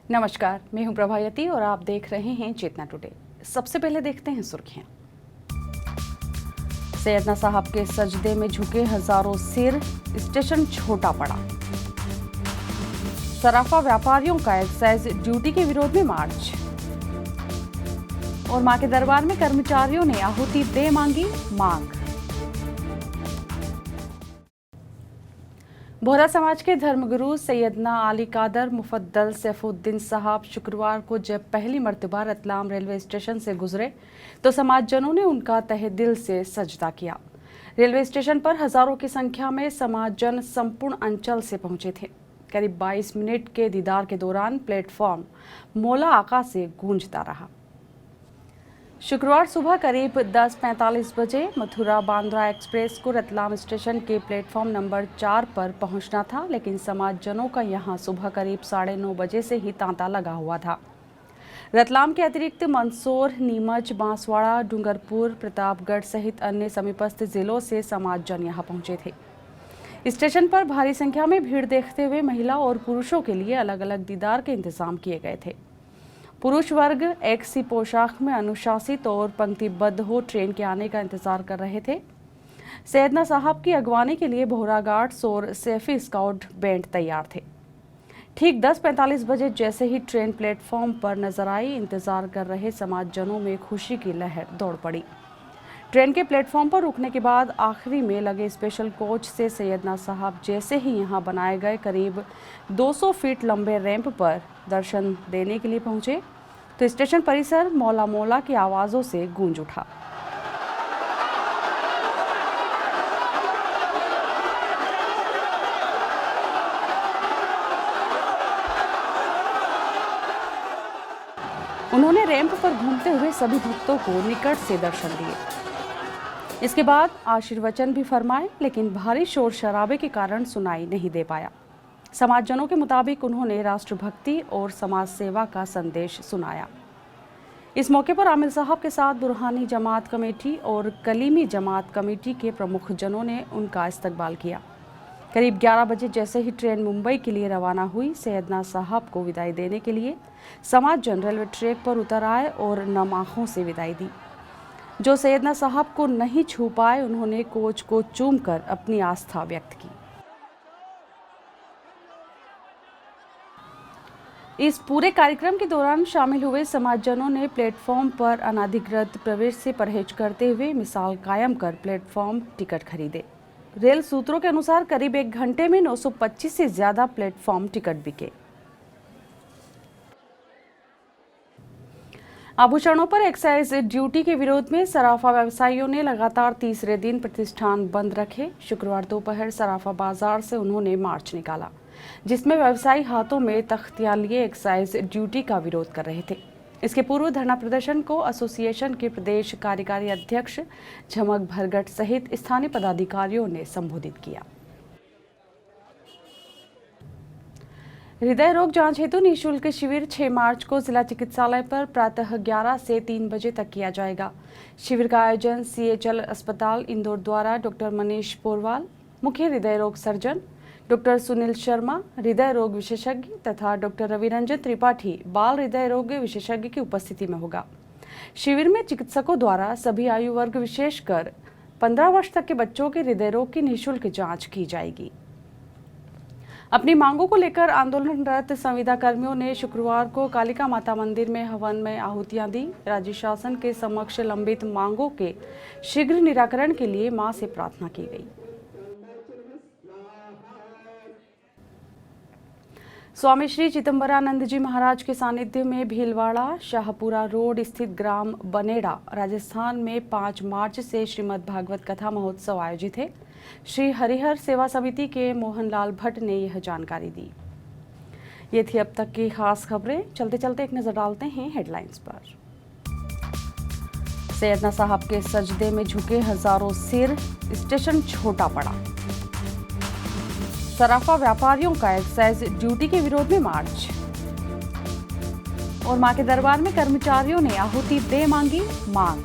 नमस्कार, मैं हूं प्रभायती और आप देख रहे हैं चेतना टुडे। सबसे पहले देखते हैं सुर्खियां। सैयदना साहब के सजदे में झुके हजारों सिर, स्टेशन छोटा पड़ा। सराफा व्यापारियों का एक्साइज ड्यूटी के विरोध में मार्च। और मां के दरबार में कर्मचारियों ने आहुति दे मांगी मांग। बोहरा समाज के धर्मगुरु सैयदना आली कादर मुफद्दल सैफुद्दीन साहब शुक्रवार को जब पहली मर्तबा रतलाम रेलवे स्टेशन से गुजरे तो समाजजनों ने उनका तहे दिल से सजदा किया। रेलवे स्टेशन पर हजारों की संख्या में समाजजन संपूर्ण अंचल से पहुंचे थे। करीब 22 मिनट के दीदार के दौरान प्लेटफॉर्म मौला आका से गूंजता रहा। शुक्रवार सुबह करीब 10:45 बजे मथुरा बांद्रा एक्सप्रेस को रतलाम स्टेशन के प्लेटफॉर्म नंबर 4 पर पहुंचना था, लेकिन समाजजनों का यहां सुबह करीब 9:30 बजे से ही तांता लगा हुआ था। रतलाम के अतिरिक्त मंदसौर, नीमच, बांसवाड़ा, डूंगरपुर, प्रतापगढ़ सहित अन्य समीपस्थ जिलों से समाजजन यहां पहुंचे थे। स्टेशन पर भारी संख्या में भीड़ देखते हुए महिला और पुरुषों के लिए अलग अलग दीदार के इंतजाम किए गए थे। पुरुष वर्ग एक सी पोशाक में अनुशासित और पंक्तिबद्ध हो ट्रेन के आने का इंतजार कर रहे थे। सैयदना साहब की अगवानी के लिए बोहरा गार्ड्स और सेफी स्काउट बैंड तैयार थे। ठीक 10:45 बजे जैसे ही ट्रेन प्लेटफॉर्म पर नजर आई, इंतजार कर रहे समाजजनों में खुशी की लहर दौड़ पड़ी। ट्रेन के प्लेटफॉर्म पर रुकने के बाद आखिरी में लगे स्पेशल कोच से सैयदना साहब जैसे ही यहां बनाए गए करीब 200 फीट लंबे रैंप पर दर्शन देने के लिए पहुंचे तो स्टेशन परिसर मौला मौला की आवाज़ों से गूंज उठा। उन्होंने रैंप पर घूमते हुए सभी भक्तों को निकट से दर्शन दिए। इसके बाद आशीर्वचन भी फरमाए, लेकिन भारी शोर शराबे के कारण सुनाई नहीं दे पाया। समाजजनों के मुताबिक उन्होंने राष्ट्रभक्ति और समाज सेवा का संदेश सुनाया। इस मौके पर आमिर साहब के साथ बुरहानी जमात कमेटी और कलीमी जमात कमेटी के प्रमुख जनों ने उनका इस्तकबाल किया। करीब 11 बजे जैसे ही ट्रेन मुंबई के लिए रवाना हुई, सैयदना साहब को विदाई देने के लिए समाजजन रेलवे ट्रैक पर उतर आए और नम आंखों से विदाई दी। जो सैयदना साहब को नहीं छू पाए, उन्होंने कोच को चूमकर अपनी आस्था व्यक्त की। इस पूरे कार्यक्रम के दौरान शामिल हुए समाजजनों ने प्लेटफॉर्म पर अनाधिकृत प्रवेश से परहेज करते हुए मिसाल कायम कर प्लेटफॉर्म टिकट खरीदे। रेल सूत्रों के अनुसार करीब 1 घंटे में 925 से ज्यादा प्लेटफॉर्म टिकट बिके। आभूषणों पर एक्साइज ड्यूटी के विरोध में सराफा व्यवसायियों ने लगातार तीसरे दिन प्रतिष्ठान बंद रखे। शुक्रवार दोपहर सराफा बाजार से उन्होंने मार्च निकाला, जिसमें व्यवसायी हाथों में तख्तियां लिए एक्साइज ड्यूटी का विरोध कर रहे थे। इसके पूर्व धरना प्रदर्शन को एसोसिएशन के प्रदेश कार्यकारी अध्यक्ष झमक भरगट सहित स्थानीय पदाधिकारियों ने संबोधित किया। हृदय रोग जांच हेतु निःशुल्क शिविर 6 मार्च को जिला चिकित्सालय पर प्रातः 11 से 3 बजे तक किया जाएगा। शिविर का आयोजन CHL अस्पताल इंदौर द्वारा डॉक्टर मनीष पोरवाल, मुख्य हृदय रोग सर्जन, डॉक्टर सुनील शर्मा, हृदय रोग विशेषज्ञ तथा डॉक्टर रविरंजन त्रिपाठी, बाल हृदय रोग विशेषज्ञ की उपस्थिति में होगा। शिविर में चिकित्सकों द्वारा सभी आयु वर्ग विशेषकर 15 वर्ष तक के बच्चों के हृदय रोग की निःशुल्क जांच की जाएगी। अपनी मांगों को लेकर आंदोलनरत संविदा कर्मियों ने शुक्रवार को कालिका माता मंदिर में हवन में आहुतियां दी। राज्य शासन के समक्ष लंबित मांगों के शीघ्र निराकरण के लिए मां से प्रार्थना की गई। स्वामी श्री चिदंबरानंद जी महाराज के सानिध्य में भीलवाड़ा शाहपुरा रोड स्थित ग्राम बनेड़ा राजस्थान में 5 मार्च से श्रीमद् भागवत कथा महोत्सव आयोजित है। श्री हरिहर सेवा समिति के मोहनलाल भट्ट ने यह जानकारी दी। ये थी अब तक की खास खबरें। चलते चलते एक नजर डालते हैं हेडलाइंस पर। सैयदना साहब के सजदे में झुके हजारों सिर, स्टेशन छोटा पड़ा। सराफा व्यापारियों का एक्साइज ड्यूटी के विरोध में मार्च। और मां के दरबार में कर्मचारियों ने आहुति दे मांगी मांग।